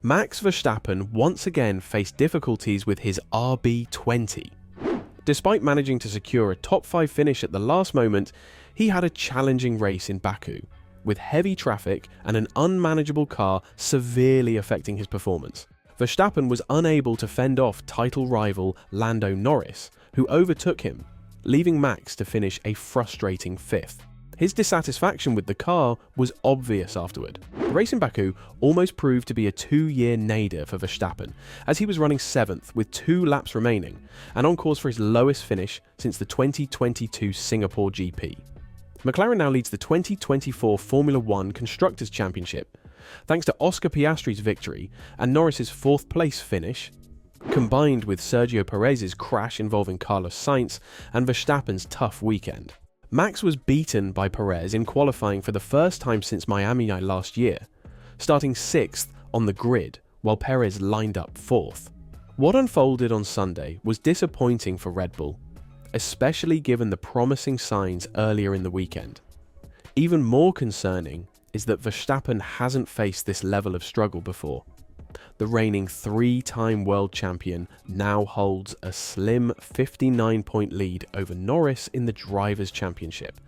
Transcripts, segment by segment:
Max Verstappen once again faced difficulties with his RB20. Despite managing to secure a top 5 finish at the last moment, he had a challenging race in Baku, with heavy traffic and an unmanageable car severely affecting his performance. Verstappen was unable to fend off title rival Lando Norris, who overtook him, leaving Max to finish a frustrating 5th. His dissatisfaction with the car was obvious afterward. The race in Baku almost proved to be a 2-year nadir for Verstappen, as he was running 7th with 2 laps remaining, and on course for his lowest finish since the 2022 Singapore GP. McLaren now leads the 2024 Formula 1 Constructors' Championship, thanks to Oscar Piastri's victory and Norris's 4th place finish, combined with Sergio Perez's crash involving Carlos Sainz and Verstappen's tough weekend. Max was beaten by Perez in qualifying for the first time since Miami last year, starting 6th on the grid while Perez lined up 4th. What unfolded on Sunday was disappointing for Red Bull, especially given the promising signs earlier in the weekend. Even more concerning is that Verstappen hasn't faced this level of struggle before. The reigning 3-time world champion now holds a slim 59-point lead over Norris in the Drivers' Championship,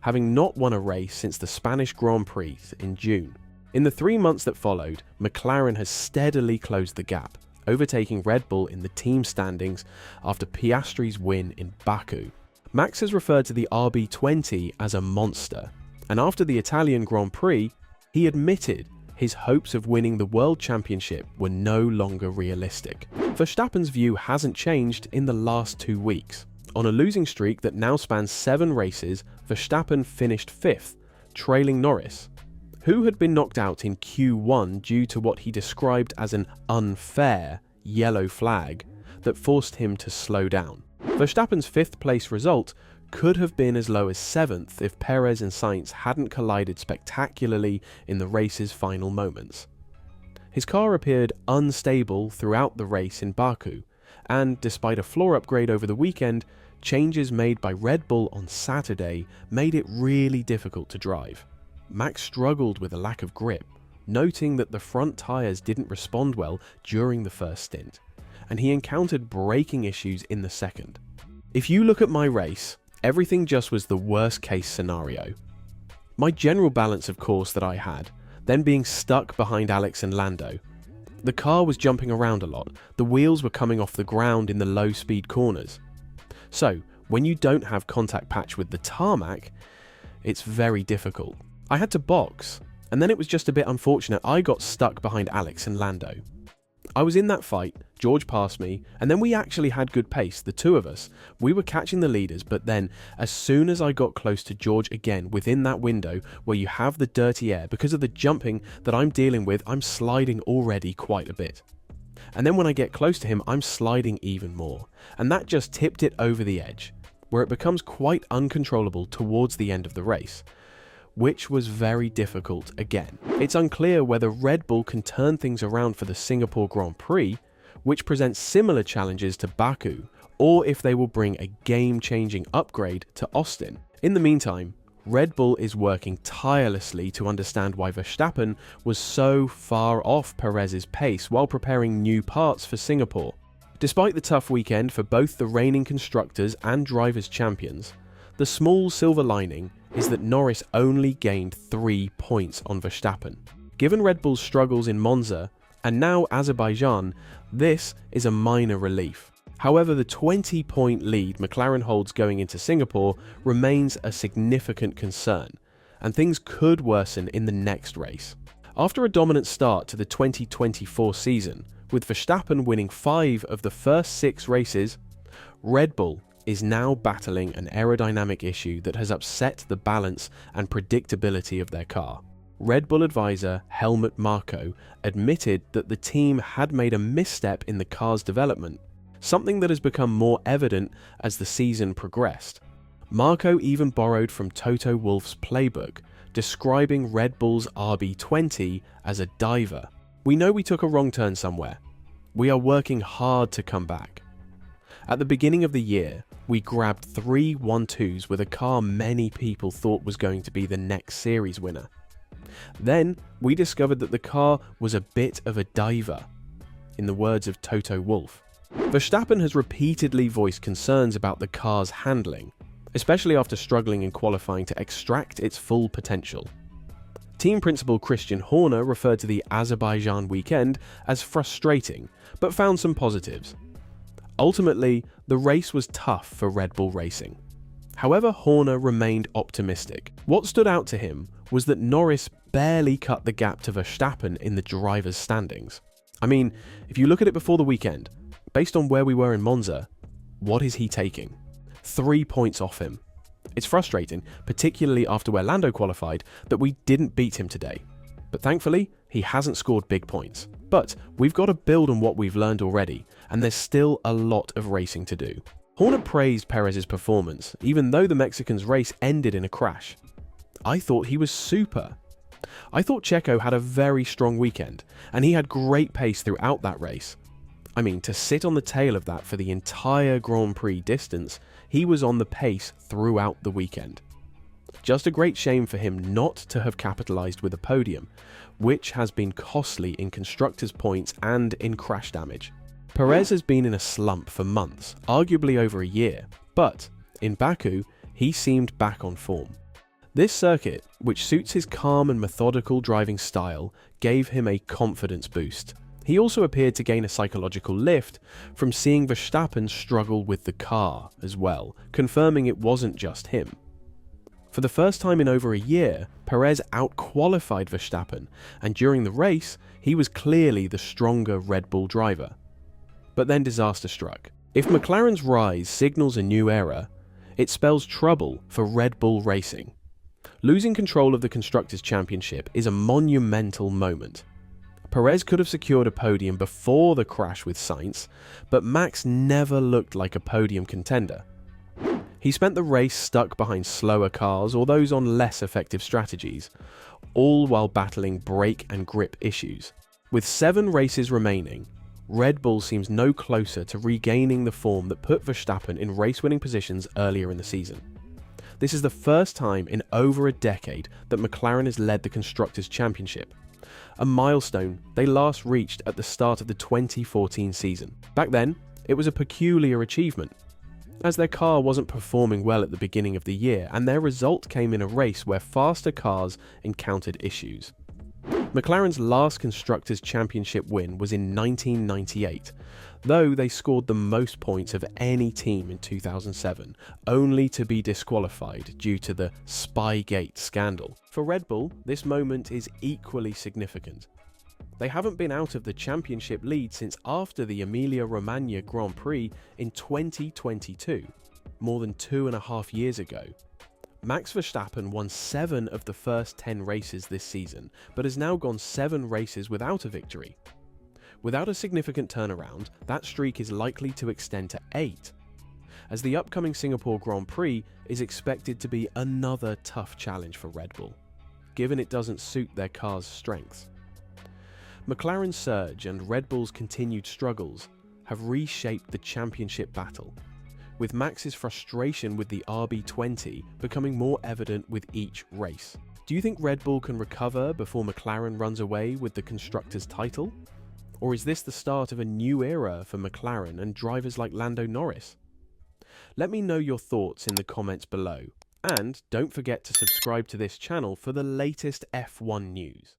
having not won a race since the Spanish Grand Prix in June. In the 3 months that followed, McLaren has steadily closed the gap, overtaking Red Bull in the team standings after Piastri's win in Baku. Max has referred to the RB20 as a monster, and after the Italian Grand Prix, he admitted his hopes of winning the World Championship were no longer realistic. Verstappen's view hasn't changed in the last 2 weeks. On a losing streak that now spans 7 races, Verstappen finished 5th, trailing Norris, who had been knocked out in Q1 due to what he described as an unfair yellow flag that forced him to slow down. Verstappen's 5th place result could have been as low as 7th if Perez and Sainz hadn't collided spectacularly in the race's final moments. His car appeared unstable throughout the race in Baku, and despite a floor upgrade over the weekend, changes made by Red Bull on Saturday made it really difficult to drive. Max struggled with a lack of grip, noting that the front tyres didn't respond well during the first stint, and he encountered braking issues in the second. If you look at my race, everything just was the worst case scenario. My general balance of course that I had, then being stuck behind Alex and Lando. The car was jumping around a lot, the wheels were coming off the ground in the low speed corners. So, when you don't have contact patch with the tarmac, it's very difficult. I had to box, and then it was just a bit unfortunate I got stuck behind Alex and Lando. I was in that fight, George passed me, and then we actually had good pace, the two of us. We were catching the leaders, but then, as soon as I got close to George again, within that window where you have the dirty air, because of the jumping that I'm dealing with, I'm sliding already quite a bit. And then when I get close to him, I'm sliding even more. And that just tipped it over the edge, where it becomes quite uncontrollable towards the end of the race, which was very difficult again. It's unclear whether Red Bull can turn things around for the Singapore Grand Prix, which presents similar challenges to Baku, or if they will bring a game-changing upgrade to Austin. In the meantime, Red Bull is working tirelessly to understand why Verstappen was so far off Perez's pace while preparing new parts for Singapore. Despite the tough weekend for both the reigning constructors and drivers' champions, the small silver lining is that Norris only gained 3 points on Verstappen. Given Red Bull's struggles in Monza and now Azerbaijan, this is a minor relief. However, the 20-point lead McLaren holds going into Singapore remains a significant concern, and things could worsen in the next race. After a dominant start to the 2024 season, with Verstappen winning 5 of the first 6 races, Red Bull is now battling an aerodynamic issue that has upset the balance and predictability of their car. Red Bull advisor Helmut admitted that the team had made a misstep in the car's development, something that has become more evident as the season progressed. Marko even borrowed from Toto Wolff's playbook, describing Red Bull's RB20 as a diver. We know we took a wrong turn somewhere. We are working hard to come back. At the beginning of the year, we grabbed 3 1-2s with a car many people thought was going to be the next series winner. Then we discovered that the car was a bit of a diver, in the words of Toto Wolff. Verstappen has repeatedly voiced concerns about the car's handling, especially after struggling in qualifying to extract its full potential. Team principal Christian Horner referred to the Azerbaijan weekend as frustrating, but found some positives. Ultimately, the race was tough for Red Bull Racing. However, Horner remained optimistic. What stood out to him was that Norris barely cut the gap to Verstappen in the drivers' standings. I mean, if you look at it before the weekend, based on where we were in Monza, what is he taking? 3 points off him. It's frustrating, particularly after where Lando qualified, that we didn't beat him today. But thankfully, he hasn't scored big points. But we've got to build on what we've learned already, and there's still a lot of racing to do. Horner praised Perez's performance, even though the Mexican's race ended in a crash. I thought he was super. I thought Checo had a very strong weekend, and he had great pace throughout that race. I mean, to sit on the tail of that for the entire Grand Prix distance, he was on the pace throughout the weekend. Just a great shame for him not to have capitalised with a podium, which has been costly in constructors' points and in crash damage. Perez has been in a slump for months, arguably over a year, but in Baku, he seemed back on form. This circuit, which suits his calm and methodical driving style, gave him a confidence boost. He also appeared to gain a psychological lift from seeing Verstappen struggle with the car as well, confirming it wasn't just him. For the first time in over a year, Perez out-qualified Verstappen, and during the race, he was clearly the stronger Red Bull driver. But then disaster struck. If McLaren's rise signals a new era, it spells trouble for Red Bull Racing. Losing control of the Constructors' Championship is a monumental moment. Perez could have secured a podium before the crash with Sainz, but Max never looked like a podium contender. He spent the race stuck behind slower cars or those on less effective strategies, all while battling brake and grip issues. With 7 races remaining, Red Bull seems no closer to regaining the form that put Verstappen in race-winning positions earlier in the season. This is the first time in over a decade that McLaren has led the Constructors' Championship, a milestone they last reached at the start of the 2014 season. Back then, it was a peculiar achievement, as their car wasn't performing well at the beginning of the year, and their result came in a race where faster cars encountered issues. McLaren's last Constructors' Championship win was in 1998, though they scored the most points of any team in 2007, only to be disqualified due to the Spygate scandal. For Red Bull, this moment is equally significant. They haven't been out of the championship lead since after the Emilia-Romagna Grand Prix in 2022, more than 2.5 years ago. Max Verstappen won 7 of the first 10 races this season, but has now gone 7 races without a victory. Without a significant turnaround, that streak is likely to extend to 8, as the upcoming Singapore Grand Prix is expected to be another tough challenge for Red Bull, given it doesn't suit their car's strengths. McLaren's surge and Red Bull's continued struggles have reshaped the championship battle, with Max's frustration with the RB20 becoming more evident with each race. Do you think Red Bull can recover before McLaren runs away with the Constructors' title? Or is this the start of a new era for McLaren and drivers like Lando Norris? Let me know your thoughts in the comments below, and don't forget to subscribe to this channel for the latest F1 news.